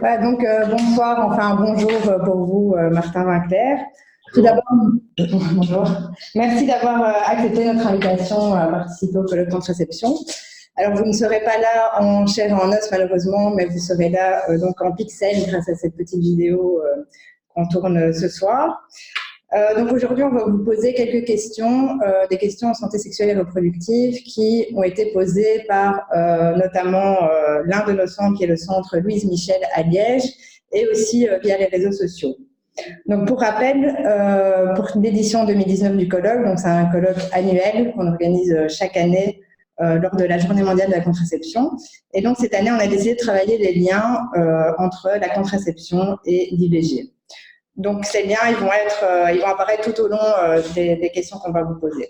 Bonsoir, enfin bonjour pour vous, Martin Winkler. Tout d'abord, bonjour. Merci d'avoir accepté notre invitation à participer au colloque Contraception. Alors, vous ne serez pas là en chair et en os, malheureusement, mais vous serez là donc en pixels grâce à cette petite vidéo qu'on tourne ce soir. Donc aujourd'hui, on va vous poser quelques questions, des questions en santé sexuelle et reproductive qui ont été posées par notamment l'un de nos centres, qui est le centre Louise Michel à Liège, et aussi via les réseaux sociaux. Donc pour rappel, pour l'édition 2019 du colloque, donc c'est un colloque annuel qu'on organise chaque année lors de la Journée mondiale de la contraception. Et donc cette année, on a décidé de travailler les liens entre la contraception et l'IVG. Donc, ces liens, ils vont apparaître tout au long des questions qu'on va vous poser.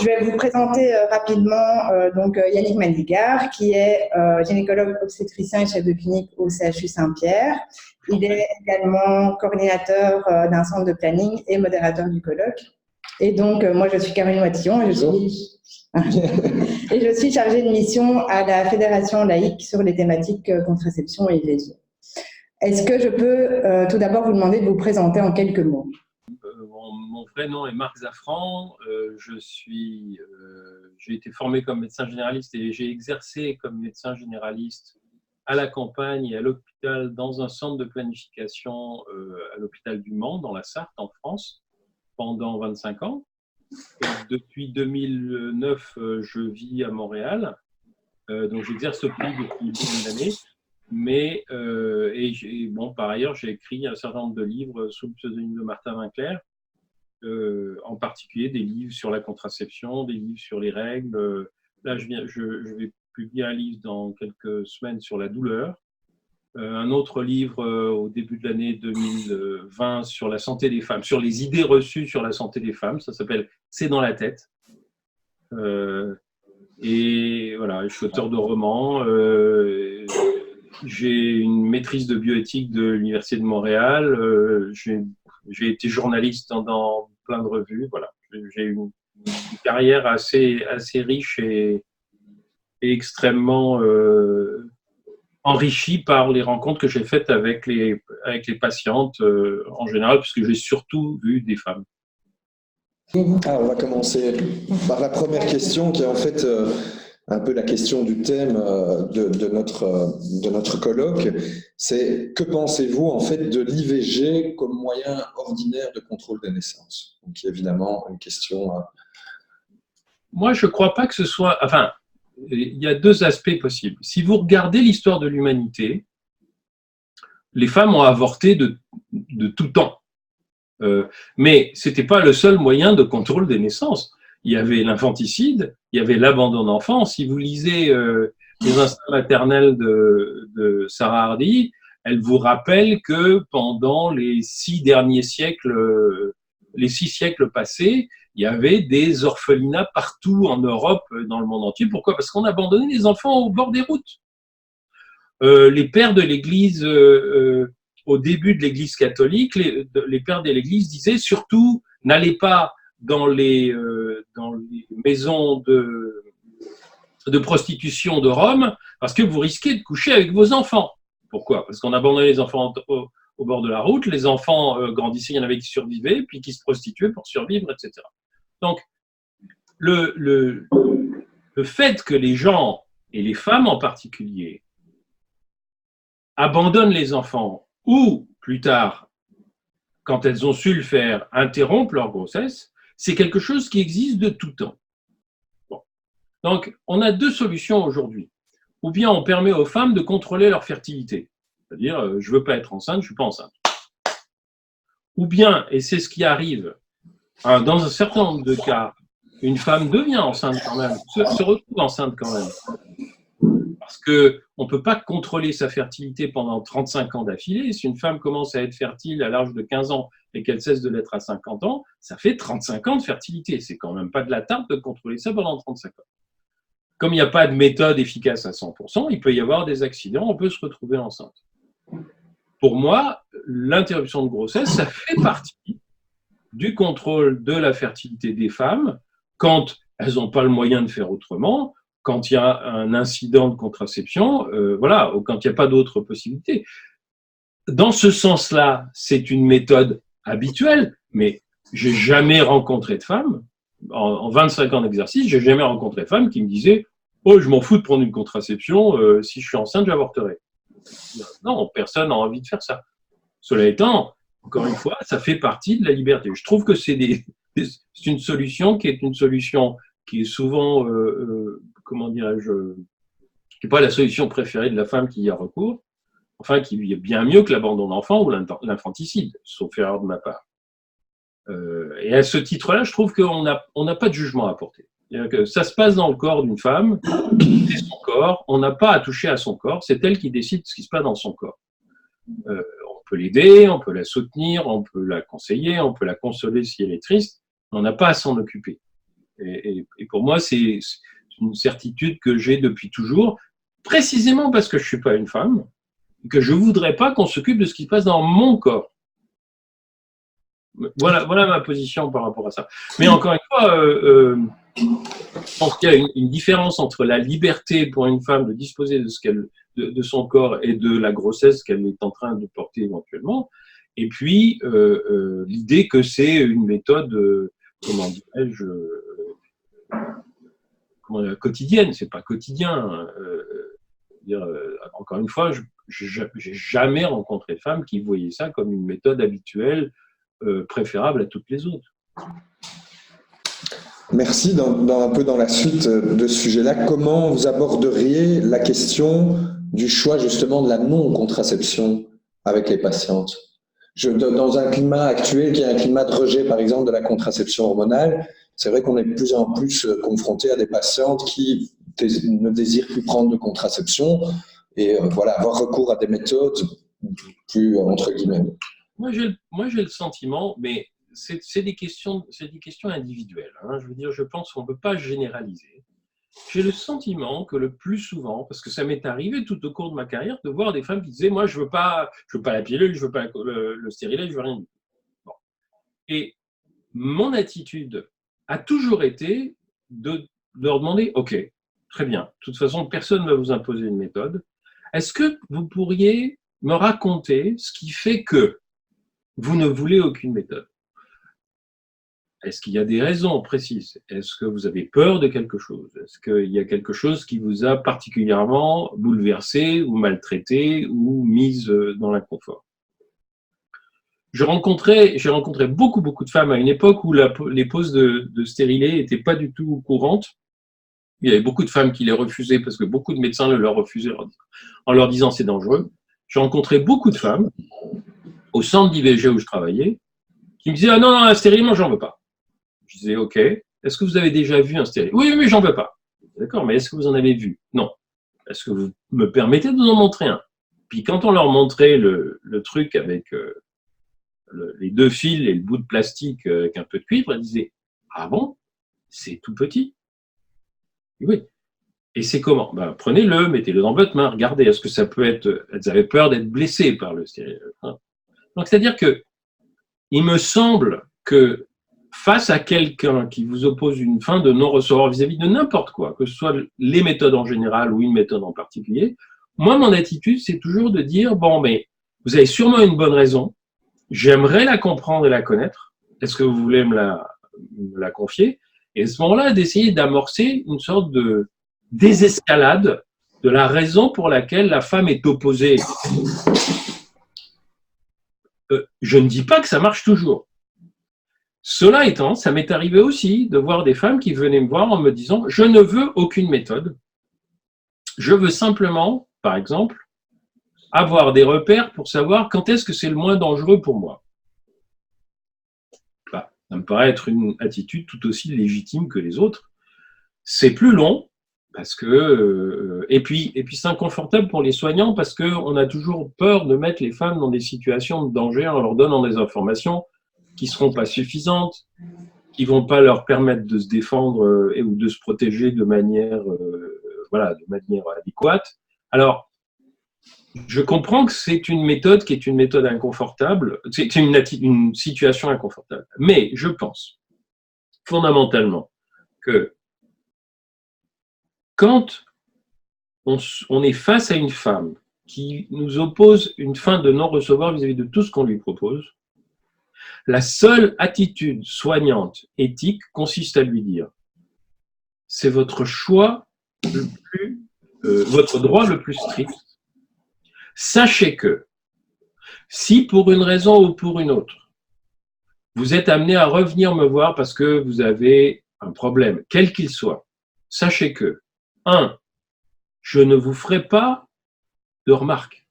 Je vais vous présenter rapidement Yannick Mandigard, qui est gynécologue obstétricien et chef de clinique au CHU Saint-Pierre. Il est également coordinateur d'un centre de planning et modérateur du colloque. Et donc, moi, je suis Caroline Watillon et je suis chargée de mission à la Fédération laïque sur les thématiques contraception et IVG. Est-ce que je peux tout d'abord vous demander de vous présenter en quelques mots? Mon vrai nom est Marc Zafran. J'ai été formé comme médecin généraliste et j'ai exercé comme médecin généraliste à la campagne et à l'hôpital dans un centre de planification à l'hôpital du Mans, dans la Sarthe, en France, pendant 25 ans. Et depuis 2009, je vis à Montréal. Donc, j'exerce plus depuis une dizaine d'années. Mais, par ailleurs, j'ai écrit un certain nombre de livres sous le pseudonyme de Martin Winkler, en particulier des livres sur la contraception, des livres sur les règles. Là, je vais publier un livre dans quelques semaines sur la douleur, un autre livre au début de l'année 2020 sur la santé des femmes, sur les idées reçues sur la santé des femmes. Ça s'appelle « C'est dans la tête ». Et voilà, je suis auteur de romans. J'ai une maîtrise de bioéthique de l'Université de Montréal. J'ai été journaliste dans plein de revues. Voilà. J'ai une carrière assez riche et extrêmement enrichie par les rencontres que j'ai faites avec les patientes en général, puisque j'ai surtout vu des femmes. Alors, on va commencer par la première question qui est en fait un peu la question du thème de notre colloque. C'est que pensez-vous en fait de l'IVG comme moyen ordinaire de contrôle des naissances? Donc évidemment une question. Moi, je ne crois pas que ce soit. Enfin, il y a deux aspects possibles. Si vous regardez l'histoire de l'humanité, les femmes ont avorté de tout temps. Mais ce n'était pas le seul moyen de contrôle des naissances. Il y avait l'infanticide, il y avait l'abandon d'enfants. Si vous lisez les instincts maternels de Sarah Hardy, elle vous rappelle que pendant les 6 siècles passés, il y avait des orphelinats partout en Europe, dans le monde entier. Pourquoi? Parce qu'on abandonnait les enfants au bord des routes. Les pères de l'Église, au début de l'Église catholique, les pères de l'Église disaient surtout n'allez pas dans les maisons de prostitution de Rome parce que vous risquez de coucher avec vos enfants. Pourquoi? Parce qu'on abandonnait les enfants au bord de la route, les enfants grandissaient, il y en avait qui survivaient, puis qui se prostituaient pour survivre, etc. Donc, le fait que les gens, et les femmes en particulier, abandonnent les enfants ou, plus tard, quand elles ont su le faire, interrompent leur grossesse, c'est quelque chose qui existe de tout temps. Bon. Donc, on a deux solutions aujourd'hui. Ou bien on permet aux femmes de contrôler leur fertilité. C'est-à-dire, je ne veux pas être enceinte, je ne suis pas enceinte. Ou bien, et c'est ce qui arrive, dans un certain nombre de cas, une femme devient enceinte quand même, se retrouve enceinte quand même. Parce qu'on ne peut pas contrôler sa fertilité pendant 35 ans d'affilée. Si une femme commence à être fertile à l'âge de 15 ans et qu'elle cesse de l'être à 50 ans, ça fait 35 ans de fertilité. C'est quand même pas de la tarte de contrôler ça pendant 35 ans. Comme il n'y a pas de méthode efficace à 100%, il peut y avoir des accidents, on peut se retrouver enceinte. Pour moi, l'interruption de grossesse, ça fait partie du contrôle de la fertilité des femmes quand elles n'ont pas le moyen de faire autrement, quand il y a un incident de contraception, voilà, ou quand il n'y a pas d'autre possibilité. dans ce sens-là, c'est une méthode habituelle, mais j'ai jamais rencontré de femme, en 25 ans d'exercice, j'ai jamais rencontré de femme qui me disait « Oh, je m'en fous de prendre une contraception, si je suis enceinte, j'avorterai. » Non, personne n'a envie de faire ça. Cela étant, encore une fois, ça fait partie de la liberté. Je trouve que c'est une solution qui est souvent, comment dirais-je, qui n'est pas la solution préférée de la femme qui y a recours, enfin, qui est bien mieux que l'abandon d'enfant ou l'infanticide, sauf erreur de ma part. Et à ce titre-là, je trouve qu'on n'a pas de jugement à porter. Que ça se passe dans le corps d'une femme, c'est son corps, on n'a pas à toucher à son corps, c'est elle qui décide ce qui se passe dans son corps. On peut l'aider, on peut la soutenir, on peut la conseiller, on peut la consoler si elle est triste, mais on n'a pas à s'en occuper. Et pour moi, c'est une certitude que j'ai depuis toujours, précisément parce que je ne suis pas une femme, et que je ne voudrais pas qu'on s'occupe de ce qui se passe dans mon corps. Voilà ma position par rapport à ça. Mais encore une fois, je pense qu'il y a une différence entre la liberté pour une femme de disposer de son corps et de la grossesse qu'elle est en train de porter éventuellement, et puis l'idée que c'est une méthode, comment dirais-je, quotidienne. C'est pas quotidien. Encore une fois, j'ai jamais rencontré de femme qui voyait ça comme une méthode habituelle, préférable à toutes les autres. Merci. Un peu dans la suite de ce sujet-là, comment vous aborderiez la question du choix justement de la non-contraception avec les patientes? Dans un climat actuel qui est un climat de rejet, par exemple, de la contraception hormonale, c'est vrai qu'on est de plus en plus confronté à des patientes qui ne désirent plus prendre de contraception et avoir recours à des méthodes plus entre guillemets. Moi, j'ai le sentiment, mais c'est des questions individuelles. Hein. Je veux dire, je pense qu'on ne peut pas généraliser. J'ai le sentiment que le plus souvent, parce que ça m'est arrivé tout au cours de ma carrière, de voir des femmes qui disaient « Moi, je veux pas la pilule, je veux pas le stérilet, je veux rien du tout. » Bon. Et mon attitude a toujours été de leur demander « Ok, très bien. De toute façon, personne ne va vous imposer une méthode. Est-ce que vous pourriez me raconter ce qui fait que vous ne voulez aucune méthode? Est-ce qu'il y a des raisons précises? Est-ce que vous avez peur de quelque chose? Est-ce qu'il y a quelque chose qui vous a particulièrement bouleversé ou maltraité ou mise dans l'inconfort? J'ai rencontré beaucoup de femmes à une époque où les poses de stérilet n'étaient pas du tout courantes. Il y avait beaucoup de femmes qui les refusaient parce que beaucoup de médecins le leur refusaient en leur disant c'est dangereux. J'ai rencontré beaucoup de femmes au centre d'IVG où je travaillais, qui me disaient « Ah non, un stérilet, moi, j'en veux pas. » Je disais « Ok, est-ce que vous avez déjà vu un stérilet? » Oui, mais j'en veux pas. D'accord, mais est-ce que vous en avez vu? Non. Est-ce que vous me permettez de vous en montrer un? Puis quand on leur montrait le truc avec les deux fils et le bout de plastique avec un peu de cuivre, elles disaient « Ah bon? C'est tout petit? » Oui. Et c'est comment? Ben, prenez-le, mettez-le dans votre main, regardez, est-ce que ça peut être... Elles avaient peur d'être blessées par le stérilet. Donc, c'est-à-dire que il me semble que face à quelqu'un qui vous oppose une fin de non-recevoir vis-à-vis de n'importe quoi, que ce soit les méthodes en général ou une méthode en particulier, moi, mon attitude, c'est toujours de dire, bon, mais vous avez sûrement une bonne raison, j'aimerais la comprendre et la connaître, est-ce que vous voulez me la confier? Et à ce moment-là, d'essayer d'amorcer une sorte de désescalade de la raison pour laquelle la femme est opposée. Je ne dis pas que ça marche toujours. Cela étant, ça m'est arrivé aussi de voir des femmes qui venaient me voir en me disant « Je ne veux aucune méthode. Je veux simplement, par exemple, avoir des repères pour savoir quand est-ce que c'est le moins dangereux pour moi. » Ça me paraît être une attitude tout aussi légitime que les autres. C'est plus long, parce que et puis c'est inconfortable pour les soignants parce qu'on a toujours peur de mettre les femmes dans des situations de danger en leur donnant des informations qui ne seront pas suffisantes, qui ne vont pas leur permettre de se défendre ou de se protéger de manière adéquate. Alors, je comprends que c'est une méthode qui est une méthode inconfortable, c'est une situation inconfortable. Mais je pense fondamentalement que quand on est face à une femme qui nous oppose une fin de non-recevoir vis-à-vis de tout ce qu'on lui propose, la seule attitude soignante, éthique, consiste à lui dire « c'est votre choix le plus, votre droit le plus strict. Sachez que si pour une raison ou pour une autre, vous êtes amené à revenir me voir parce que vous avez un problème, quel qu'il soit, sachez que, 1, je ne vous ferai pas de remarques.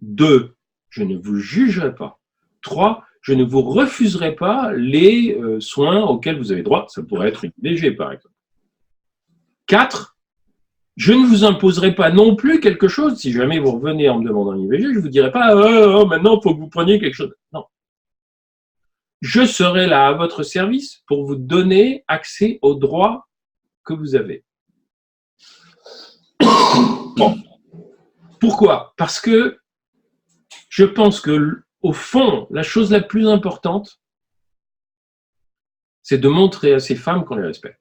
2, je ne vous jugerai pas. 3, je ne vous refuserai pas les soins auxquels vous avez droit. Ça pourrait être une IVG, par exemple. 4, je ne vous imposerai pas non plus quelque chose. Si jamais vous revenez en me demandant une IVG, je ne vous dirai pas maintenant, il faut que vous preniez quelque chose. Non. Je serai là à votre service pour vous donner accès aux droits que vous avez. Bon. Pourquoi? Parce que je pense que, au fond, la chose la plus importante, c'est de montrer à ces femmes qu'on les respecte.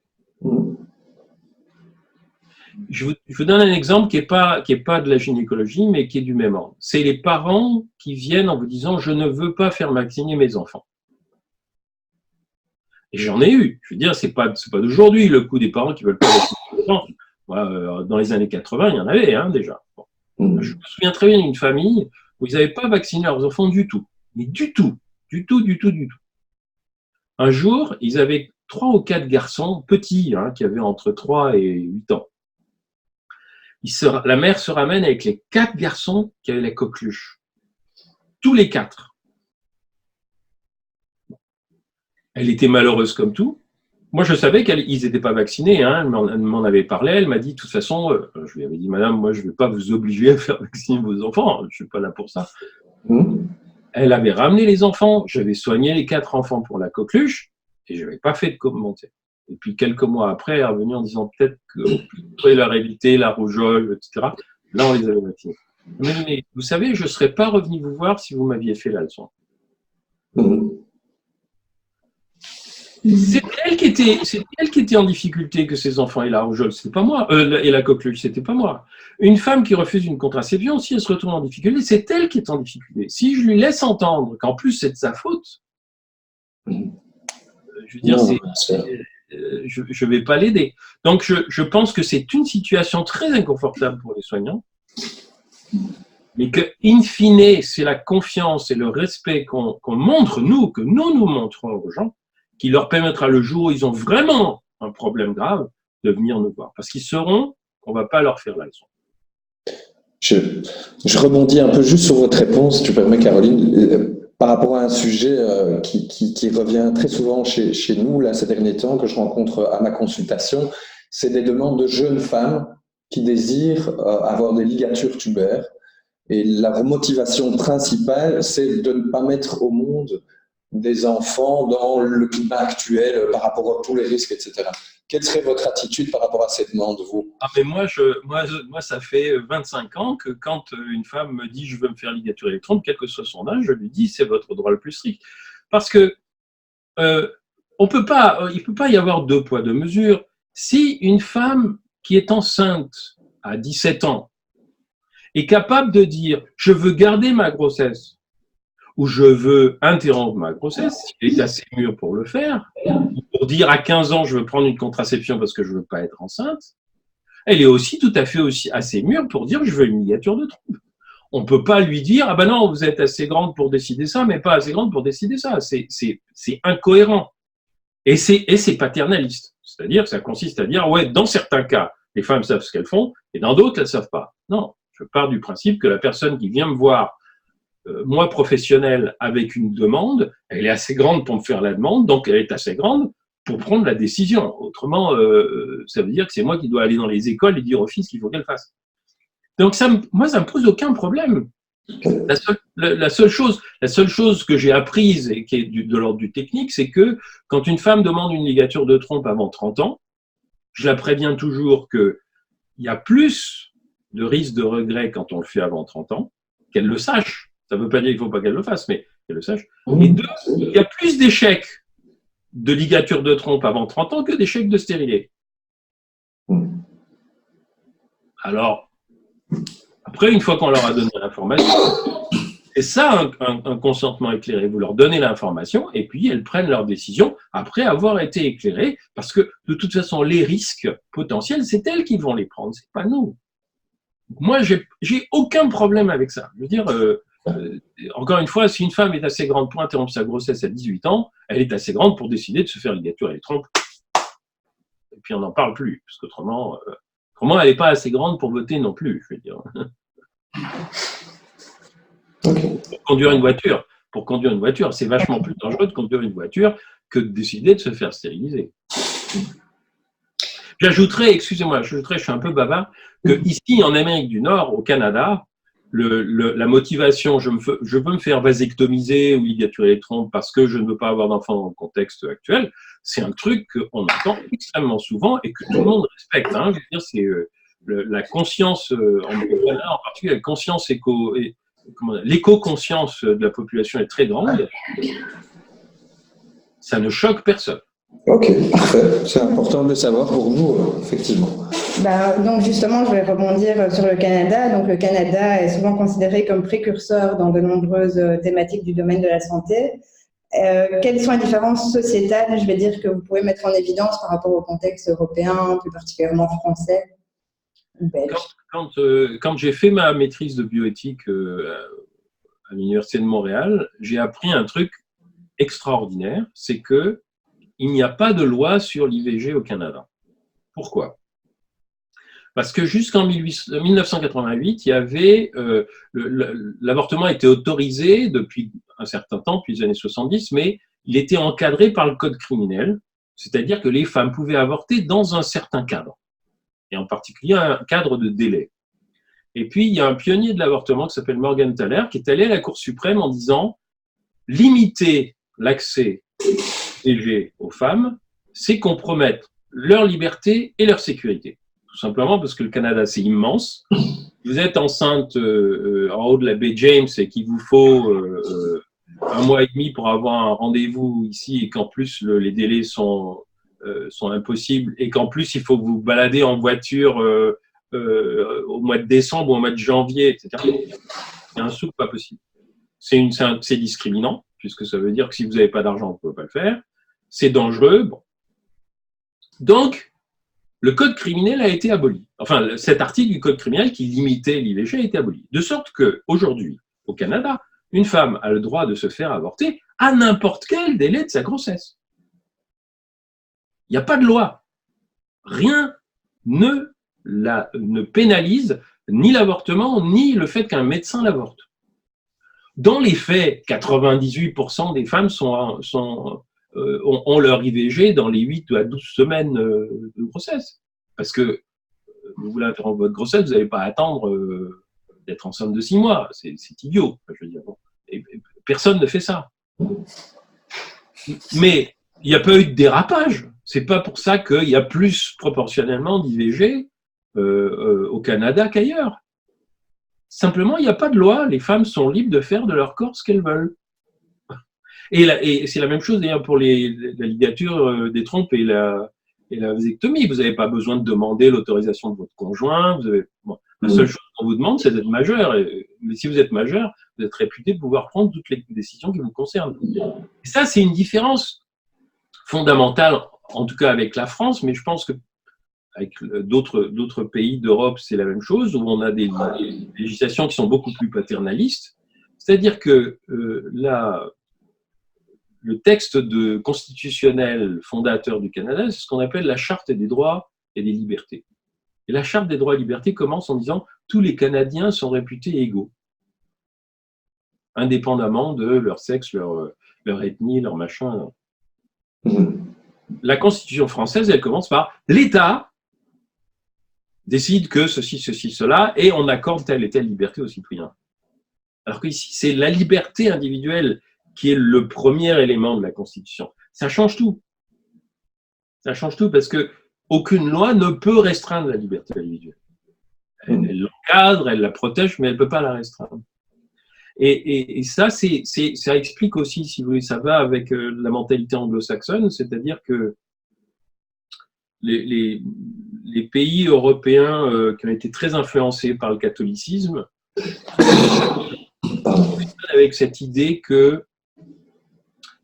Je vous donne un exemple qui est pas de la gynécologie, mais qui est du même ordre. C'est les parents qui viennent en vous disant « je ne veux pas faire vacciner mes enfants ». Et j'en ai eu. Je veux dire, c'est pas d'aujourd'hui le coup des parents qui veulent pas vacciner les enfants. Dans les années 80, il y en avait déjà. Bon. Je me souviens très bien d'une famille où ils n'avaient pas vacciné leurs enfants du tout. Mais du tout. Un jour, ils avaient 3 ou 4 garçons petits, qui avaient entre 3 et 8 ans. La mère se ramène avec les 4 garçons qui avaient la coqueluche. Tous les 4. Elle était malheureuse comme tout. Moi, je savais qu'ils n'étaient pas vaccinés. Elle m'en avait parlé. Elle m'a dit, de toute façon, je lui avais dit, madame, moi, je ne vais pas vous obliger à faire vacciner vos enfants. Je ne suis pas là pour ça. Elle avait ramené les enfants. J'avais soigné les 4 enfants pour la coqueluche et je n'avais pas fait de commentaire. Et puis, quelques mois après, elle est revenue en disant peut-être que leur éviter la rougeole, etc. Là, on les avait vaccinés. Mais vous savez, je ne serais pas revenu vous voir si vous m'aviez fait la leçon. C'est elle qui était en difficulté que ses enfants aient la rougeole, c'était pas moi, et la coqueluche, c'était pas moi. Une femme qui refuse une contraception, si elle se retrouve en difficulté, c'est elle qui est en difficulté. Si je lui laisse entendre qu'en plus c'est de sa faute, je veux dire, je vais pas l'aider. Donc je pense que c'est une situation très inconfortable pour les soignants, mais que, in fine, c'est la confiance et le respect qu'on montre, que nous montrons aux gens, qui leur permettra le jour où ils ont vraiment un problème grave de venir nous voir. Parce qu'ils sauront qu'on ne va pas leur faire la leçon. Je rebondis un peu juste sur votre réponse, si tu permets, Caroline, par rapport à un sujet qui revient très souvent chez nous là, ces derniers temps, que je rencontre à ma consultation. C'est des demandes de jeunes femmes qui désirent avoir des ligatures tubaires. Et la motivation principale, c'est de ne pas mettre au monde des enfants dans le climat actuel par rapport à tous les risques, etc. Quelle serait votre attitude par rapport à cette demande, vous? Mais moi, ça fait 25 ans que quand une femme me dit « je veux me faire ligature électron », quel que soit son âge, je lui dis « c'est votre droit le plus strict ». Parce que il ne peut pas y avoir 2 poids, 2 mesures. Si une femme qui est enceinte à 17 ans est capable de dire « je veux garder ma grossesse », ou je veux interrompre ma grossesse, il est assez mûr pour le faire, pour dire à 15 ans je veux prendre une contraception parce que je ne veux pas être enceinte, elle est aussi tout à fait assez mûre pour dire je veux une ligature de trompe. On ne peut pas lui dire ah ben non, vous êtes assez grande pour décider ça, mais pas assez grande pour décider ça. C'est incohérent. Et c'est paternaliste. C'est-à-dire que ça consiste à dire ouais, dans certains cas, les femmes savent ce qu'elles font, et dans d'autres, elles ne savent pas. Non, je pars du principe que la personne qui vient me voir moi, professionnel, avec une demande, elle est assez grande pour me faire la demande, donc elle est assez grande pour prendre la décision. Autrement, ça veut dire que c'est moi qui dois aller dans les écoles et dire au fils qu'il faut qu'elle fasse. Donc, moi, ça me pose aucun problème. La seule chose que j'ai apprise et qui est de l'ordre du technique, c'est que quand une femme demande une ligature de trompe avant 30 ans, je la préviens toujours qu'il y a plus de risque de regret quand on le fait avant 30 ans, qu'elle le sache. Ça ne veut pas dire qu'il ne faut pas qu'elle le fasse, mais qu'elle le sache. Et 2, il y a plus d'échecs de ligature de trompe avant 30 ans que d'échecs de stérilet. Alors, Après, une fois qu'on leur a donné l'information, c'est ça un consentement éclairé. Vous leur donnez l'information et puis elles prennent leur décision après avoir été éclairées, parce que de toute façon, les risques potentiels, c'est elles qui vont les prendre, c'est pas nous. Moi, j'ai aucun problème avec ça. Je veux dire, encore une fois, si une femme est assez grande pour interrompre sa grossesse à 18 ans, elle est assez grande pour décider de se faire ligaturer les trompes. Et puis on n'en parle plus, parce qu'autrement, elle n'est pas assez grande pour voter non plus, je veux dire. Okay. Pour conduire une voiture, c'est vachement plus dangereux de conduire une voiture que de décider de se faire stériliser. J'ajouterais, je suis un peu bavard, que ici, en Amérique du Nord, au Canada, la motivation, je veux me faire vasectomiser ou ligaturer les trompes parce que je ne veux pas avoir d'enfant dans le contexte actuel, c'est un truc qu'on entend extrêmement souvent et que tout le monde respecte. Hein. Je veux dire, c'est la conscience, en particulier la conscience l'éco-conscience de la population est très grande. Ça ne choque personne. Ok, parfait. C'est important de le savoir pour nous, effectivement. Donc justement, je vais rebondir sur le Canada. Donc le Canada est souvent considéré comme précurseur dans de nombreuses thématiques du domaine de la santé. Quelles sont les différences sociétales, je vais dire, que vous pouvez mettre en évidence par rapport au contexte européen, plus particulièrement français ou belge? Quand j'ai fait ma maîtrise de bioéthique à l'Université de Montréal, j'ai appris un truc extraordinaire, c'est que il n'y a pas de loi sur l'IVG au Canada. Pourquoi? Parce que jusqu'en 1988, il y avait l'avortement était autorisé depuis un certain temps, depuis les années 70, mais il était encadré par le code criminel, c'est-à-dire que les femmes pouvaient avorter dans un certain cadre, et en particulier un cadre de délai. Et puis, il y a un pionnier de l'avortement qui s'appelle Morgan Thaler, qui est allé à la Cour suprême en disant « Limiter l'accès IVG aux femmes, c'est compromettre leur liberté et leur sécurité. » Tout simplement parce que le Canada, c'est immense. Vous êtes enceinte en haut de la baie James et qu'il vous faut 1 mois et demi pour avoir un rendez-vous ici et qu'en plus les délais sont impossibles et qu'en plus il faut vous balader en voiture au mois de décembre ou au mois de janvier, etc. Il y a un souffle pas possible. C'est discriminant, puisque ça veut dire que si vous n'avez pas d'argent, vous ne pouvez pas le faire. C'est dangereux. Bon. Donc, le code criminel a été aboli. Enfin, cet article du code criminel qui limitait l'IVG a été aboli. De sorte qu'aujourd'hui, au Canada, une femme a le droit de se faire avorter à n'importe quel délai de sa grossesse. Il n'y a pas de loi. Rien ne pénalise ni l'avortement, ni le fait qu'un médecin l'avorte. Dans les faits, 98% des femmes ont leur IVG dans les 8 à 12 semaines de grossesse. Parce que vous voulez interrompre votre grossesse, vous n'allez pas attendre d'être enceinte de 6 mois. C'est idiot. Je veux dire, bon. Et personne ne fait ça. Mais il n'y a pas eu de dérapage. C'est pas pour ça qu'il y a plus proportionnellement d'IVG au Canada qu'ailleurs. Simplement, il n'y a pas de loi. Les femmes sont libres de faire de leur corps ce qu'elles veulent. Et c'est la même chose d'ailleurs pour la ligature des trompes et la vasectomie. Vous n'avez pas besoin de demander l'autorisation de votre conjoint. La seule chose qu'on vous demande, c'est d'être majeur. Mais si vous êtes majeur, vous êtes réputé de pouvoir prendre toutes les décisions qui vous concernent. Et ça, c'est une différence fondamentale, en tout cas avec la France, mais je pense que avec d'autres pays d'Europe, c'est la même chose, où on a des législations qui sont beaucoup plus paternalistes. C'est-à-dire que le texte constitutionnel fondateur du Canada, c'est ce qu'on appelle la Charte des droits et des libertés. Et la Charte des droits et libertés commence en disant « tous les Canadiens sont réputés égaux », indépendamment de leur sexe, leur ethnie, leur machin. La Constitution française, elle commence par « l'État décide que ceci, cela, et on accorde telle et telle liberté aux citoyens ». Alors qu'ici, c'est la liberté individuelle qui est le premier élément de la Constitution. Ça change tout. Ça change tout parce qu'aucune loi ne peut restreindre la liberté individuelle. Elle l'encadre, elle la protège, mais elle ne peut pas la restreindre. Et ça, ça explique aussi, si vous voulez, ça va avec la mentalité anglo-saxonne, c'est-à-dire que les pays européens qui ont été très influencés par le catholicisme, avec cette idée qu'il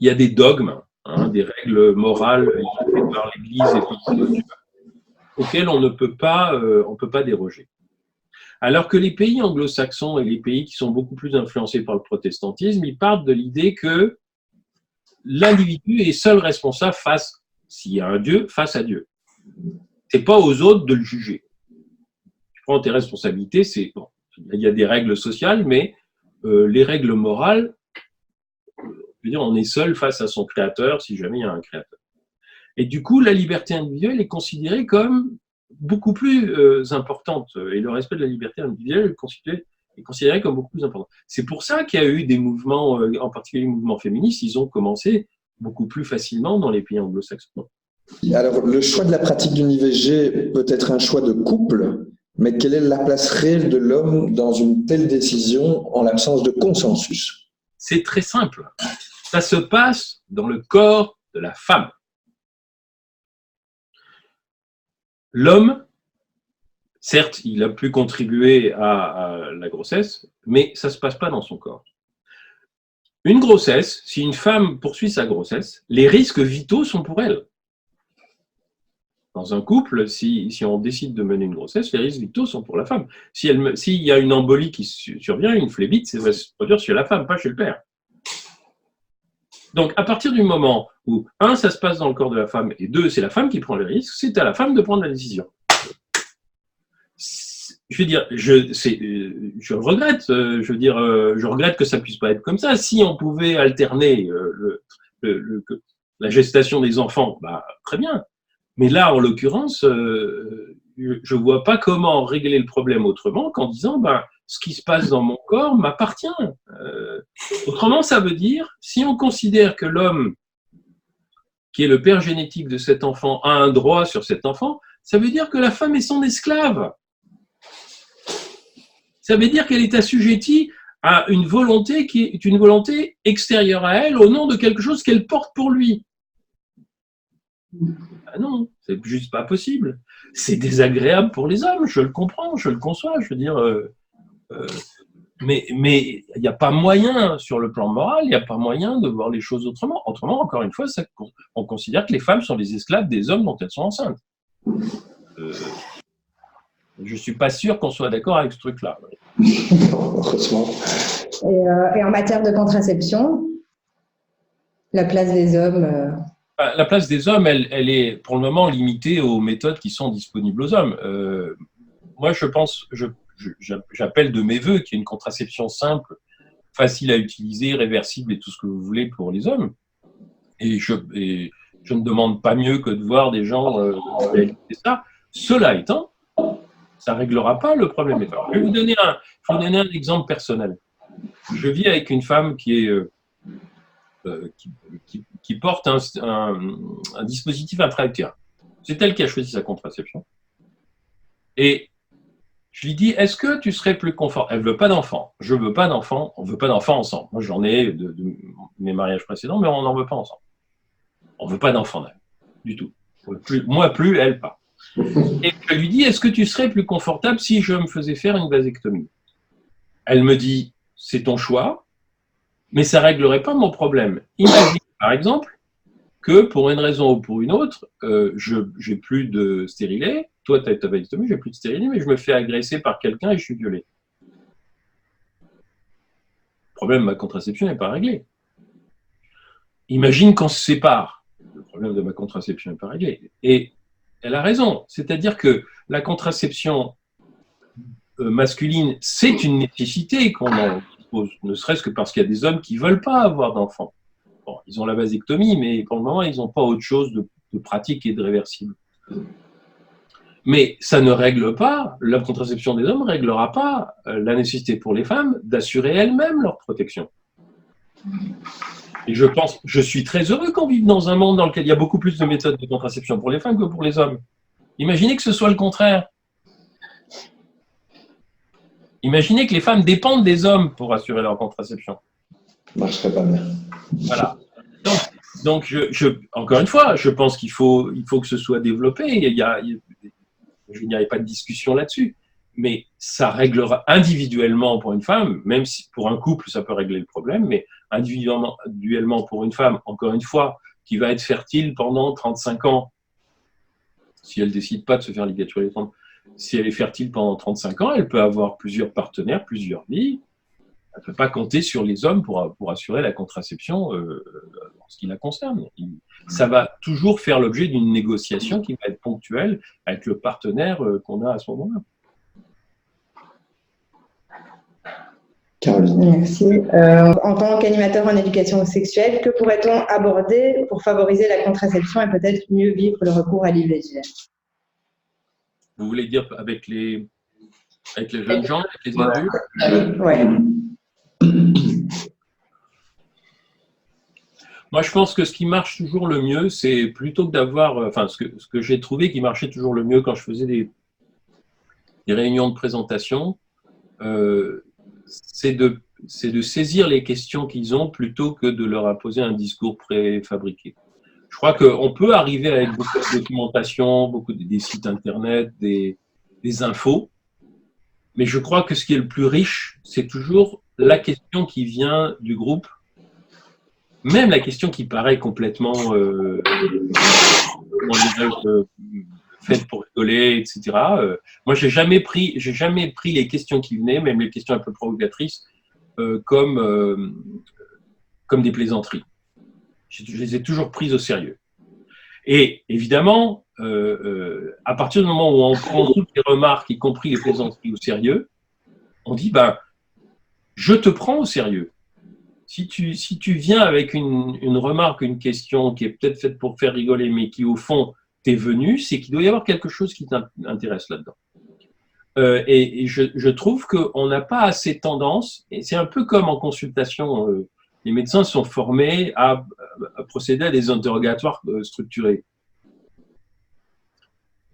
y a des dogmes, hein, des règles morales écrites par l'Église et par Dieu, auxquelles on ne peut pas déroger. Alors que les pays anglo-saxons et les pays qui sont beaucoup plus influencés par le protestantisme, ils partent de l'idée que l'individu est seul responsable face, s'il y a un Dieu, face à Dieu. C'est pas aux autres de le juger. Tu prends tes responsabilités, c'est bon. Il y a des règles sociales, mais les règles morales, je veux dire, on est seul face à son créateur si jamais il y a un créateur. Et du coup, la liberté individuelle est considérée comme beaucoup plus importante. Et le respect de la liberté individuelle est considéré comme beaucoup plus important. C'est pour ça qu'il y a eu des mouvements, en particulier les mouvements féministes, ils ont commencé beaucoup plus facilement dans les pays anglo-saxons. Alors, le choix de la pratique d'une IVG peut être un choix de couple, mais quelle est la place réelle de l'homme dans une telle décision en l'absence de consensus? C'est très simple. Ça se passe dans le corps de la femme. L'homme, certes, il a pu contribuer à la grossesse, mais ça ne se passe pas dans son corps. Une grossesse, si une femme poursuit sa grossesse, les risques vitaux sont pour elle. Dans un couple, si on décide de mener une grossesse, les risques vitaux sont pour la femme. S'il y a une embolie qui survient, une phlébite, ça va se produire chez la femme, pas chez le père. Donc, à partir du moment où, un, ça se passe dans le corps de la femme, et deux, c'est la femme qui prend le risque, c'est à la femme de prendre la décision. Je veux dire, je regrette, je regrette que ça puisse pas être comme ça. Si on pouvait alterner la gestation des enfants, bah, très bien. Mais là, en l'occurrence, je vois pas comment régler le problème autrement qu'en disant, ben, ce qui se passe dans mon corps m'appartient. Autrement, ça veut dire, si on considère que l'homme, qui est le père génétique de cet enfant, a un droit sur cet enfant, ça veut dire que la femme est son esclave. Ça veut dire qu'elle est assujettie à une volonté qui est une volonté extérieure à elle, au nom de quelque chose qu'elle porte pour lui. Ah non, c'est juste pas possible. C'est désagréable pour les hommes, je le comprends, je le conçois, je veux dire... mais il n'y a pas moyen, sur le plan moral, il n'y a pas moyen de voir les choses autrement. Autrement, encore une fois, on considère que les femmes sont les esclaves des hommes dont elles sont enceintes. Je ne suis pas sûr qu'on soit d'accord avec ce truc-là. Heureusement. Et en matière de contraception, la place des hommes La place des hommes, elle est pour le moment limitée aux méthodes qui sont disponibles aux hommes. Moi, je pense... J'appelle de mes voeux qu'il y ait une contraception simple, facile à utiliser, réversible et tout ce que vous voulez pour les hommes. Et je ne demande pas mieux que de voir des gens réaliser ça. Cela étant, ça ne réglera pas le problème. Je vais vous donner un exemple personnel. Je vis avec une femme qui porte un dispositif intra-utérin. C'est elle qui a choisi sa contraception. Et je lui dis, est-ce que tu serais plus confortable? Elle ne veut pas d'enfant. Je ne veux pas d'enfant. On ne veut pas d'enfant ensemble. Moi, j'en ai de mes mariages précédents, mais on n'en veut pas ensemble. On ne veut pas d'enfant, du tout. Moi, plus, elle, pas. Et je lui dis, est-ce que tu serais plus confortable si je me faisais faire une vasectomie? Elle me dit, c'est ton choix, mais ça ne réglerait pas mon problème. Imagine, par exemple, que pour une raison ou pour une autre, j'ai plus de stérilet. Toi, tu as ta vasectomie, j'ai plus de stérilet, mais je me fais agresser par quelqu'un et je suis violé. Le problème de ma contraception n'est pas réglé. Imagine qu'on se sépare. Le problème de ma contraception n'est pas réglé. Et elle a raison. C'est-à-dire que la contraception masculine, c'est une nécessité qu'on en dispose, ne serait-ce que parce qu'il y a des hommes qui ne veulent pas avoir d'enfants. Bon, ils ont la vasectomie, mais pour le moment, ils n'ont pas autre chose de pratique et de réversible. Mais ça ne règle pas, la contraception des hommes ne réglera pas la nécessité pour les femmes d'assurer elles-mêmes leur protection. Et je suis très heureux qu'on vive dans un monde dans lequel il y a beaucoup plus de méthodes de contraception pour les femmes que pour les hommes. Imaginez que ce soit le contraire. Imaginez que les femmes dépendent des hommes pour assurer leur contraception. Ça ne marcherait pas bien. Voilà. Donc, Donc, encore une fois, je pense qu'il faut que ce soit développé. Je n'y avait pas de discussion là-dessus. Mais ça réglera individuellement pour une femme, même si pour un couple, ça peut régler le problème, mais individuellement pour une femme, encore une fois, qui va être fertile pendant 35 ans, si elle ne décide pas de se faire ligaturer les 30, si elle est fertile pendant 35 ans, elle peut avoir plusieurs partenaires, plusieurs vies. Elle ne peut pas compter sur les hommes pour assurer la contraception en ce qui la concerne. Ça va toujours faire l'objet d'une négociation qui va être ponctuelle avec le partenaire qu'on a à ce moment-là. Caroline. Merci. En tant qu'animateur en éducation sexuelle, que pourrait-on aborder pour favoriser la contraception et peut-être mieux vivre le recours à l'IVG? Vous voulez dire avec les jeunes gens, avec les adultes? Oui. Moi, je pense que ce qui marche toujours le mieux, c'est plutôt que d'avoir, enfin, ce que j'ai trouvé qui marchait toujours le mieux quand je faisais des réunions de présentation, c'est de saisir les questions qu'ils ont plutôt que de leur imposer un discours préfabriqué. Je crois qu'on peut arriver avec beaucoup de documentation, des sites internet, des infos, mais je crois que ce qui est le plus riche, c'est toujours la question qui vient du groupe, même la question qui paraît complètement faite pour rigoler, etc. Moi, j'ai jamais pris les questions qui venaient, même les questions un peu provocatrices, comme des plaisanteries. Je les ai toujours prises au sérieux. Et évidemment, à partir du moment où on prend toutes les remarques, y compris les plaisanteries, au sérieux, on dit, je te prends au sérieux. Si tu viens avec une remarque, une question qui est peut-être faite pour faire rigoler, mais qui au fond t'es venu, c'est qu'il doit y avoir quelque chose qui t'intéresse là-dedans. Et je trouve qu'on n'a pas assez tendance, et c'est un peu comme en consultation, les médecins sont formés à procéder à des interrogatoires structurés.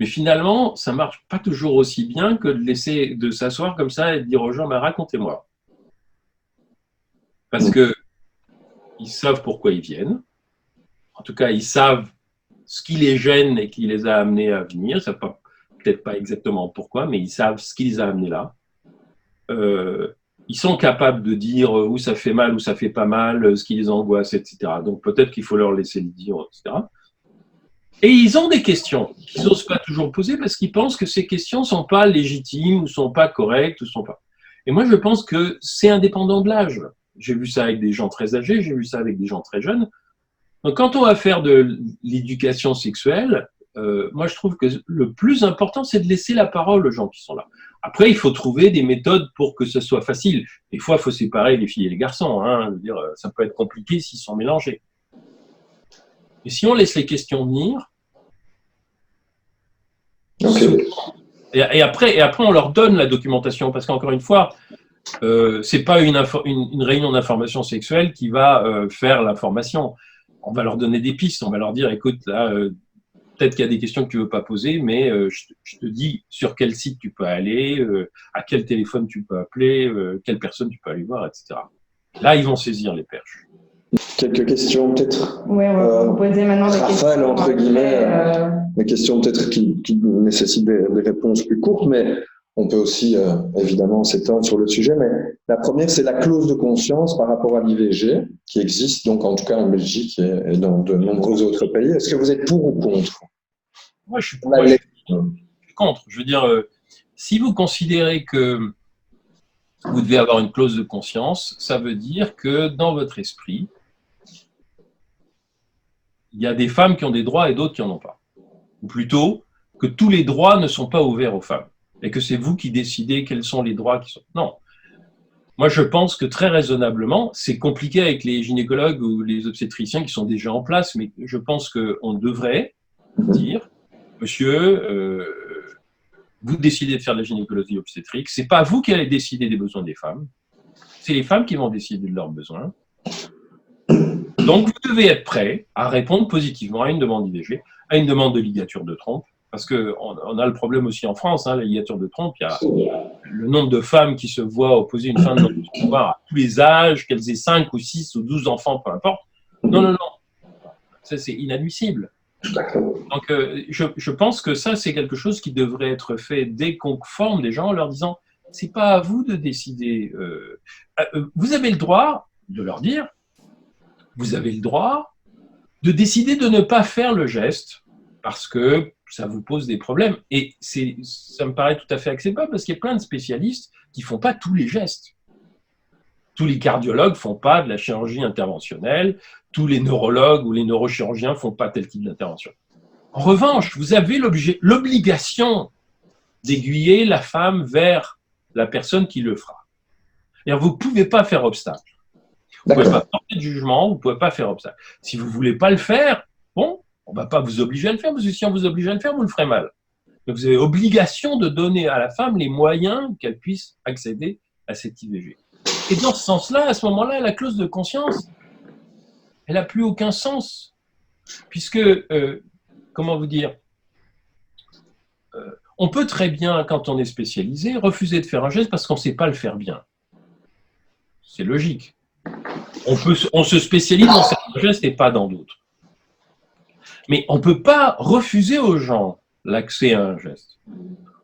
Mais finalement, ça ne marche pas toujours aussi bien que de s'asseoir comme ça et de dire aux gens, racontez-moi. Parce qu'ils savent pourquoi ils viennent. En tout cas, ils savent ce qui les gêne et qui les a amenés à venir. Ils ne savent peut-être pas exactement pourquoi, mais ils savent ce qui les a amenés là. Ils sont capables de dire où ça fait mal, où ça fait pas mal, ce qui les angoisse, etc. Donc peut-être qu'il faut leur laisser le dire, etc. Et ils ont des questions qu'ils n'osent pas toujours poser parce qu'ils pensent que ces questions ne sont pas légitimes, ou ne sont pas correctes, ou sont pas. Et moi, je pense que c'est indépendant de l'âge. J'ai vu ça avec des gens très âgés, j'ai vu ça avec des gens très jeunes. Donc, quand on va faire de l'éducation sexuelle, moi, je trouve que le plus important, c'est de laisser la parole aux gens qui sont là. Après, il faut trouver des méthodes pour que ce soit facile. Des fois, il faut séparer les filles et les garçons. Hein. Je veux dire, ça peut être compliqué s'ils sont mélangés. Et si on laisse les questions venir, okay. et après, on leur donne la documentation, parce qu'encore une fois, c'est pas une réunion d'information sexuelle qui va faire l'information. On va leur donner des pistes, on va leur dire, écoute, là, peut-être qu'il y a des questions que tu veux pas poser, mais je te dis sur quel site tu peux aller, à quel téléphone tu peux appeler, quelle personne tu peux aller voir, etc. Là, ils vont saisir les perches. Quelques questions peut-être. Oui, on va vous poser maintenant des questions. Rafale, entre guillemets, des questions peut-être qui nécessitent des réponses plus courtes, mais on peut aussi évidemment s'étendre sur le sujet. Mais la première, c'est la clause de conscience par rapport à l'IVG, qui existe donc en tout cas en Belgique et dans de nombreux autres pays. Est-ce que vous êtes pour ou contre? Moi, je suis contre. Je veux dire, si vous considérez que vous devez avoir une clause de conscience, ça veut dire que dans votre esprit, il y a des femmes qui ont des droits et d'autres qui n'en ont pas. Ou plutôt, que tous les droits ne sont pas ouverts aux femmes. Et que c'est vous qui décidez quels sont les droits qui sont... Non. Moi, je pense que très raisonnablement, c'est compliqué avec les gynécologues ou les obstétriciens qui sont déjà en place, mais je pense qu'on devrait dire, monsieur, vous décidez de faire de la gynécologie obstétrique, c'est pas vous qui allez décider des besoins des femmes, c'est les femmes qui vont décider de leurs besoins. Donc, vous devez être prêt à répondre positivement à une demande d'IVG, à une demande de ligature de trompe, parce qu'on a le problème aussi en France, hein, la ligature de trompe, il y a le nombre de femmes qui se voient opposer une fin de non-recevoir à tous les âges, qu'elles aient 5 ou 6 ou 12 enfants, peu importe. Non. Ça, c'est inadmissible. D'accord. Donc, je pense que ça, c'est quelque chose qui devrait être fait dès qu'on forme des gens en leur disant « c'est pas à vous de décider. Vous avez le droit de leur dire, vous avez le droit de décider de ne pas faire le geste parce que ça vous pose des problèmes. » Et ça me paraît tout à fait acceptable parce qu'il y a plein de spécialistes qui ne font pas tous les gestes. Tous les cardiologues ne font pas de la chirurgie interventionnelle, tous les neurologues ou les neurochirurgiens ne font pas tel type d'intervention. En revanche, vous avez l'obligation d'aiguiller la femme vers la personne qui le fera. Vous ne pouvez pas faire obstacle. Vous ne pouvez pas porter de jugement, vous ne pouvez pas faire obstacle. Si vous ne voulez pas le faire, bon, on ne va pas vous obliger à le faire, parce que si on vous oblige à le faire, vous le ferez mal. Donc vous avez obligation de donner à la femme les moyens qu'elle puisse accéder à cette IVG. Et dans ce sens-là, à ce moment-là, la clause de conscience, elle n'a plus aucun sens. Puisque, comment vous dire, on peut très bien, quand on est spécialisé, refuser de faire un geste parce qu'on ne sait pas le faire bien. C'est logique. On se spécialise dans certains gestes et pas dans d'autres. Mais on ne peut pas refuser aux gens l'accès à un geste.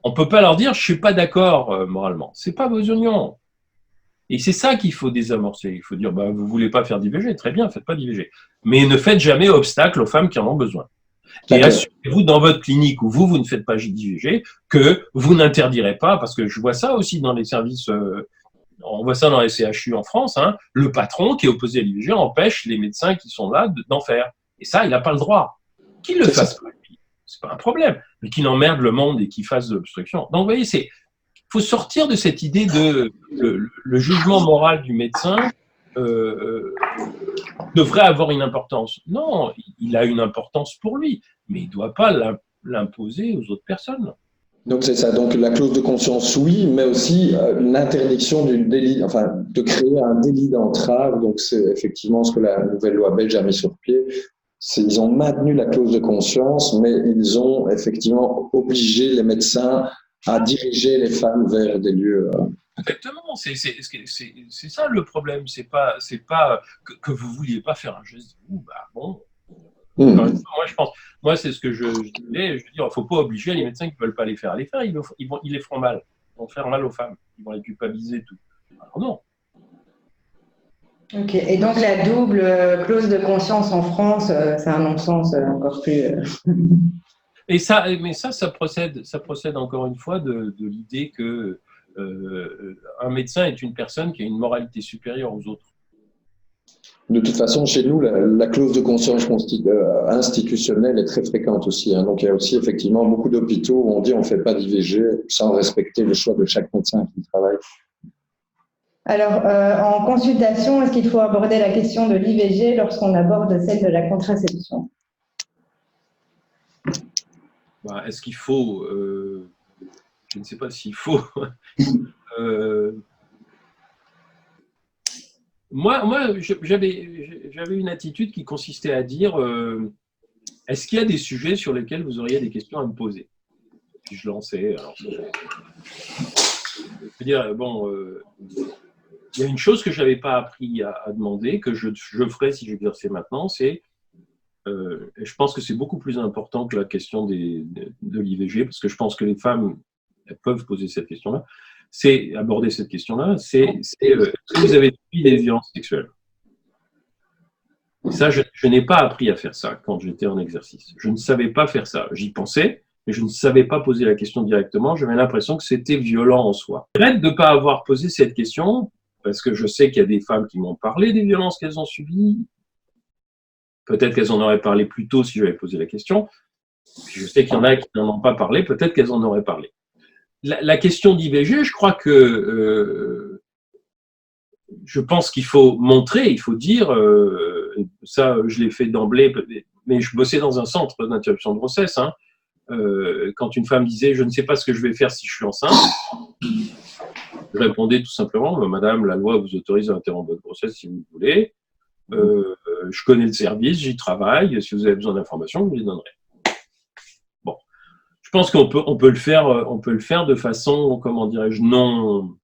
On ne peut pas leur dire « je ne suis pas d'accord moralement ». Ce n'est pas vos oignons. Et c'est ça qu'il faut désamorcer. Il faut dire bah, « vous ne voulez pas faire d'IVG, très bien, faites pas d'IVG. Mais ne faites jamais obstacle aux femmes qui en ont besoin. » Et assurez-vous dans votre clinique où vous ne faites pas d'IVG que vous n'interdirez pas, parce que je vois ça aussi dans les services, on voit ça dans les CHU en France, hein, le patron qui est opposé à l'IVG empêche les médecins qui sont là d'en faire. Et ça, il n'a pas le droit. Qu'il le fasse pas, c'est pas un problème, mais qu'il emmerde le monde et qu'il fasse de l'obstruction. Donc, vous voyez, il faut sortir de cette idée de le jugement moral du médecin devrait avoir une importance. Non, il a une importance pour lui, mais il ne doit pas l'imposer aux autres personnes. Donc c'est ça, donc la clause de conscience, oui, mais aussi l'interdiction du délit, enfin de créer un délit d'entrave. Donc c'est effectivement ce que la nouvelle loi belge a mis sur pied. Ils ont maintenu la clause de conscience, mais ils ont effectivement obligé les médecins à diriger les femmes vers des lieux. Exactement, c'est ça le problème. C'est pas que vous vouliez pas faire un geste. Bah bon. Moi, je pense, moi, c'est ce que je disais. Je veux dire, il ne faut pas obliger les médecins qui ne veulent pas les faire à les faire. Ils les feront mal. Ils vont faire mal aux femmes. Ils vont les culpabiliser et tout. Alors non. Ok. Et donc la double clause de conscience en France, c'est un non-sens encore plus. Et ça, mais ça procède encore une fois de l'idée que un médecin est une personne qui a une moralité supérieure aux autres. De toute façon, chez nous, la clause de conscience institutionnelle est très fréquente aussi. Hein. Donc, il y a aussi effectivement beaucoup d'hôpitaux où on dit on ne fait pas d'IVG sans respecter le choix de chaque médecin qui travaille. Alors, en consultation, est-ce qu'il faut aborder la question de l'IVG lorsqu'on aborde celle de la contraception? Bah, est-ce qu'il faut je ne sais pas s'il faut. Moi, j'avais une attitude qui consistait à dire est-ce qu'il y a des sujets sur lesquels vous auriez des questions à me poser? Puis je lançais. Alors, je veux dire, bon, il y a une chose que je n'avais pas appris à demander, que je ferais si j'exerçais maintenant, c'est, je pense que c'est beaucoup plus important que la question de l'IVG, parce que je pense que les femmes elles peuvent poser cette question-là. C'est aborder cette question-là, c'est est-ce que vous avez subi des violences sexuelles? Et ça, je n'ai pas appris à faire ça quand j'étais en exercice. Je ne savais pas faire ça. J'y pensais, mais je ne savais pas poser la question directement. J'avais l'impression que c'était violent en soi. Je regrette de ne pas avoir posé cette question, parce que je sais qu'il y a des femmes qui m'ont parlé des violences qu'elles ont subies. Peut-être qu'elles en auraient parlé plus tôt si j'avais posé la question. Je sais qu'il y en a qui n'en ont pas parlé, peut-être qu'elles en auraient parlé. La question d'IVG, je crois que je pense qu'il faut montrer, il faut dire, ça je l'ai fait d'emblée, mais je bossais dans un centre d'interruption de grossesse. Hein, quand une femme disait « je ne sais pas ce que je vais faire si je suis enceinte », je répondais tout simplement « madame, la loi vous autorise à interrompre votre grossesse si vous voulez, je connais le service, j'y travaille, si vous avez besoin d'informations, vous les donnerez ». Je pense qu'on peut le faire de façon, comment dirais-je, non.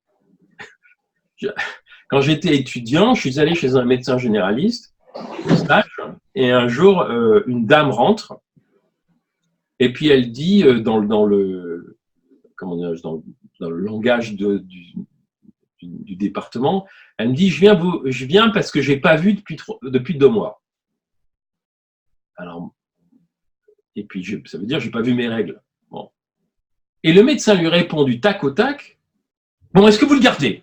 Quand j'étais étudiant, je suis allé chez un médecin généraliste, stage, Et un jour, une dame rentre, et puis elle dit dans le langage du département, elle me dit je viens parce que j'ai pas vu depuis 2 mois. Alors, et puis ça veut dire j'ai pas vu mes règles. Bon. Et le médecin lui répond du tac au tac, bon, est-ce que vous le gardez?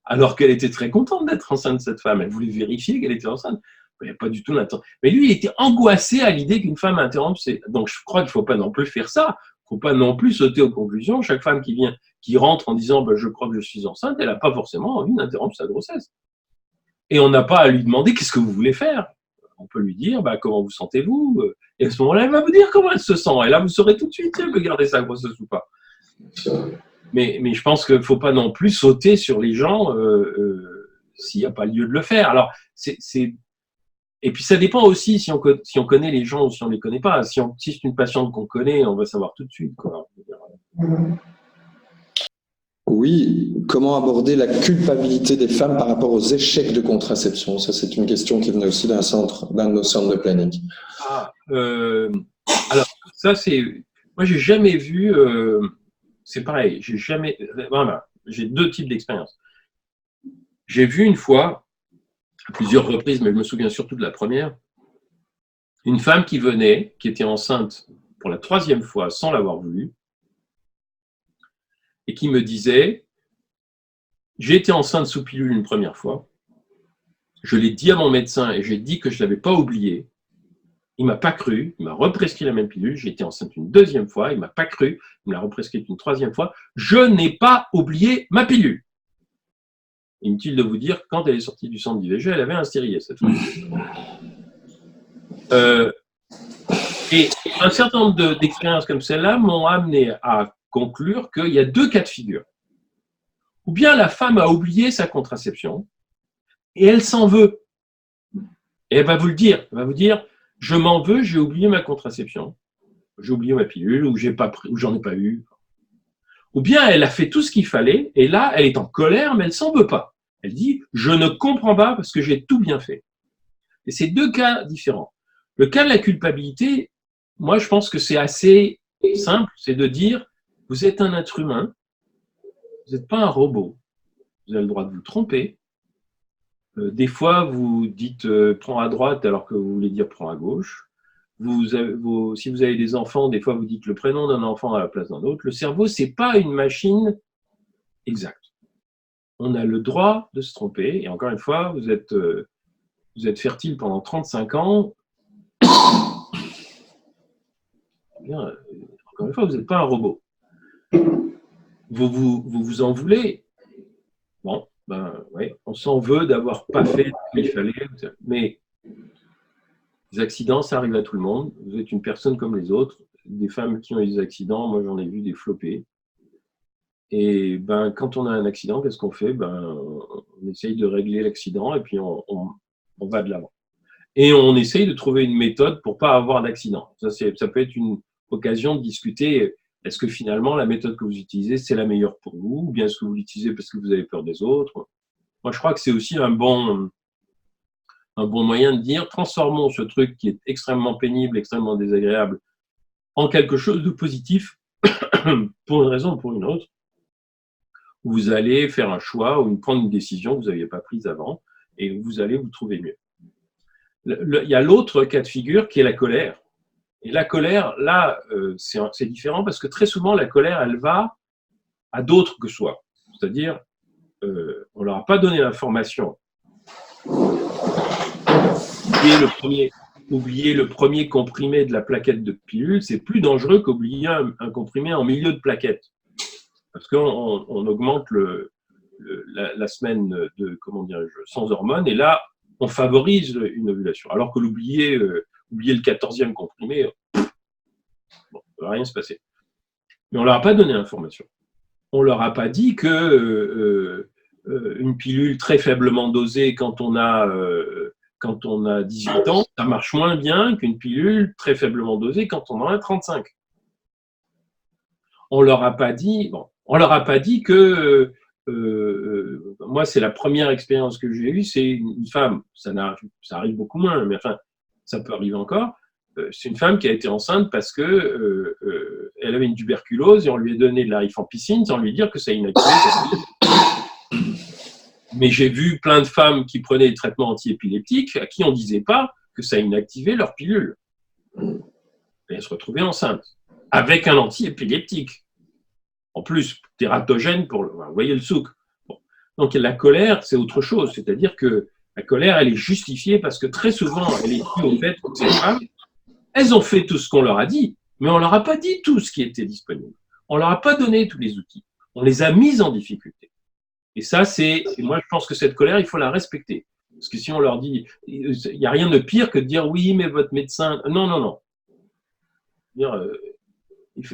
Alors qu'elle était très contente d'être enceinte, cette femme. Elle voulait vérifier qu'elle était enceinte. Il n'y a pas du tout l'intérêt. Mais lui, il était angoissé à l'idée qu'une femme interrompe. Donc, je crois qu'il ne faut pas non plus faire ça. Il ne faut pas non plus sauter aux conclusions. Chaque femme qui rentre en disant je crois que je suis enceinte, elle n'a pas forcément envie d'interrompre sa grossesse. Et on n'a pas à lui demander qu'est-ce que vous voulez faire. On peut lui dire comment vous sentez-vous. Et à ce moment-là, elle va vous dire comment elle se sent. Et là, vous saurez tout de suite si elle peut garder sa grossesse ou pas. Mais je pense qu'il ne faut pas non plus sauter sur les gens s'il n'y a pas lieu de le faire. Alors, et puis ça dépend aussi si on connaît les gens ou si on ne les connaît pas. Si c'est une patiente qu'on connaît, on va savoir tout de suite, quoi. Oui, comment aborder la culpabilité des femmes par rapport aux échecs de contraception? Ça, c'est une question qui venait aussi d'un de nos centres de planning. Alors, ça, moi, j'ai jamais vu... c'est pareil, voilà, j'ai 2 types d'expériences. J'ai vu une fois, à plusieurs reprises, mais je me souviens surtout de la première, une femme qui était enceinte pour la 3e fois sans l'avoir voulu, et qui me disait, j'ai été enceinte sous pilule une première fois, je l'ai dit à mon médecin et j'ai dit que je ne l'avais pas oublié. Il ne m'a pas cru, il m'a represcrit la même pilule, j'ai été enceinte une 2e fois, il ne m'a pas cru, il me l'a represcrite une 3e fois, je n'ai pas oublié ma pilule. Inutile de vous dire, quand elle est sortie du centre d'IVG, elle avait un stérilet cette fois. Et un certain nombre d'expériences comme celle-là m'ont amené à conclure qu'il y a 2 cas de figure. Ou bien la femme a oublié sa contraception et elle s'en veut. Et elle va vous le dire, elle va vous dire, je m'en veux, j'ai oublié ma contraception, j'ai oublié ma pilule, ou j'en ai pas eu. Ou bien elle a fait tout ce qu'il fallait, et là, elle est en colère, mais elle s'en veut pas. Elle dit, je ne comprends pas parce que j'ai tout bien fait. Et c'est 2 cas différents. Le cas de la culpabilité, moi, je pense que c'est assez simple, c'est de dire, vous êtes un être humain, vous n'êtes pas un robot, vous avez le droit de vous tromper. Des fois, vous dites prends à droite alors que vous voulez dire prends à gauche. Si vous avez des enfants, des fois vous dites le prénom d'un enfant à la place d'un autre. Le cerveau, c'est pas une machine exacte. On a le droit de se tromper. Et encore une fois, vous êtes fertile pendant 35 ans. Bien, encore une fois, vous n'êtes pas un robot. Vous en voulez. Bon, oui, on s'en veut d'avoir pas fait ce qu'il fallait, mais les accidents, ça arrive à tout le monde. Vous êtes une personne comme les autres. Des femmes qui ont eu des accidents, moi j'en ai vu des flopés. Et quand on a un accident, qu'est-ce qu'on fait? On essaye de régler l'accident et puis on va de l'avant. Et on essaye de trouver une méthode pour pas avoir d'accident. Ça peut être une occasion de discuter. Est-ce que finalement, la méthode que vous utilisez, c'est la meilleure pour vous? Ou bien est-ce que vous l'utilisez parce que vous avez peur des autres? Moi, je crois que c'est aussi un bon moyen de dire, transformons ce truc qui est extrêmement pénible, extrêmement désagréable, en quelque chose de positif, pour une raison ou pour une autre. Vous allez faire un choix ou prendre une décision que vous n'aviez pas prise avant, et vous allez vous trouver mieux. Il y a l'autre cas de figure qui est la colère. Et la colère, là, c'est différent parce que très souvent, la colère, elle va à d'autres que soi. C'est-à-dire, on ne leur a pas donné l'information. Oublier le premier comprimé de la plaquette de pilule, c'est plus dangereux qu'oublier un comprimé en milieu de plaquette. Parce qu'on augmente la semaine sans hormones, et là, on favorise une ovulation. Alors que oublier le 14e comprimé, bon, il ne va rien se passer. Mais on ne leur a pas donné l'information. On ne leur a pas dit que une pilule très faiblement dosée quand on a 18 ans, ça marche moins bien qu'une pilule très faiblement dosée quand on en a 35. On leur a pas dit que moi, c'est la première expérience que j'ai eue, c'est une femme, ça arrive beaucoup moins, mais enfin, ça peut arriver encore. C'est une femme qui a été enceinte parce que elle avait une tuberculose et on lui a donné de la rifampicine sans lui dire que ça inactivait. Mais j'ai vu plein de femmes qui prenaient des traitements antiépileptiques à qui on ne disait pas que ça inactivait leur pilule. Et elles se retrouvaient enceintes avec un antiépileptique. En plus, tératogène pour vous voyez le souk. Bon. Donc la colère, c'est autre chose. C'est-à-dire que la colère, elle est justifiée parce que très souvent, elle est due au fait que ces femmes, elles ont fait tout ce qu'on leur a dit, mais on leur a pas dit tout ce qui était disponible. On leur a pas donné tous les outils. On les a mises en difficulté. Et ça, moi, je pense que cette colère, il faut la respecter. Parce que si on leur dit, il n'y a rien de pire que de dire oui, mais votre médecin. Non, non, non.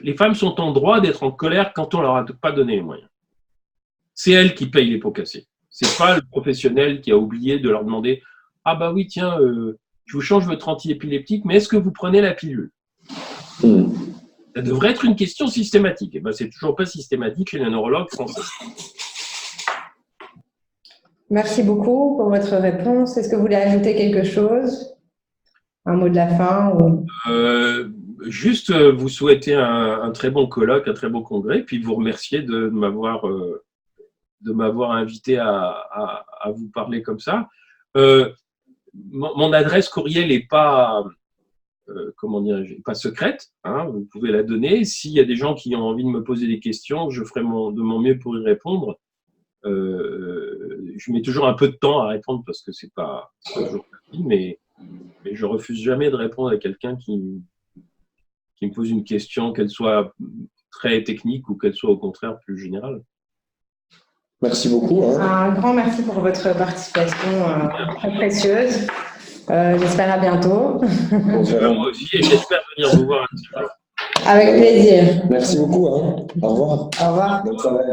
Les femmes sont en droit d'être en colère quand on leur a pas donné les moyens. C'est elles qui payent les pots cassés. C'est pas le professionnel qui a oublié de leur demander ah bah oui, tiens, je vous change votre antiépileptique, mais est-ce que vous prenez la pilule? Ça devrait être une question systématique. Et ben, c'est toujours pas systématique chez les neurologues français. Merci beaucoup pour votre réponse. Est-ce que vous voulez ajouter quelque chose? Un mot de la fin ou... Juste vous souhaiter un très bon colloque, un très beau congrès, puis vous remercier de m'avoir invité à vous parler comme ça. Mon adresse courriel n'est pas, pas secrète, hein, vous pouvez la donner. S'il y a des gens qui ont envie de me poser des questions, je ferai de mon mieux pour y répondre. Je mets toujours un peu de temps à répondre parce que c'est pas toujours facile, mais je refuse jamais de répondre à quelqu'un qui me pose une question, qu'elle soit très technique ou qu'elle soit au contraire plus générale. Merci beaucoup. Un grand merci pour votre participation très précieuse. J'espère à bientôt. Moi aussi, et j'espère venir vous voir un petit peu. Avec plaisir. Merci beaucoup. Au revoir. Au revoir. Bonne soirée.